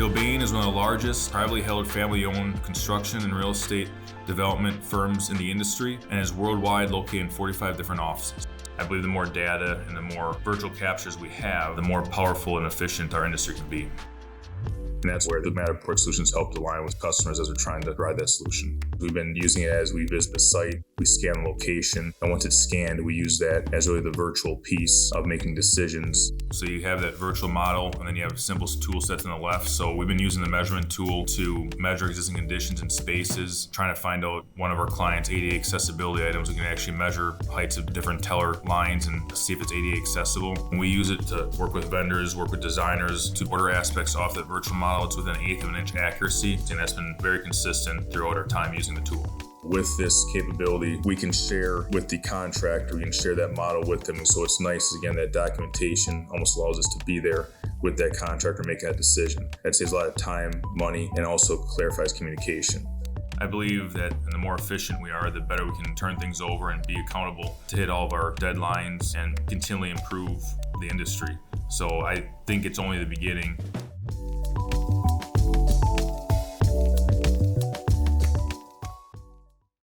Gilbane is one of the largest privately held family-owned construction and real estate development firms in the industry and is worldwide, located in 45 different offices. I believe the more data and the more virtual captures we have, the more powerful and efficient our industry can be. And that's where the Matterport solutions help align with customers as we're trying to provide that solution. We've been using it as we visit the site, we scan the location, and once it's scanned, we use that as really the virtual piece of making decisions. So you have that virtual model, and then you have simple tool sets on the left. So we've been using the measurement tool to measure existing conditions and spaces, trying to find out one of our clients' ADA accessibility items. We can actually measure heights of different teller lines and see if it's ADA accessible. And we use it to work with vendors, work with designers to order aspects off that virtual model. It's within 1/8 of an inch accuracy, and that's been very consistent throughout our time using the tool. With this capability, we can share with the contractor, we can share that model with them. And so it's nice, again, that documentation almost allows us to be there with that contractor making that decision. That saves a lot of time, money, and also clarifies communication. I believe that the more efficient we are, the better we can turn things over and be accountable to hit all of our deadlines and continually improve the industry. So I think it's only the beginning.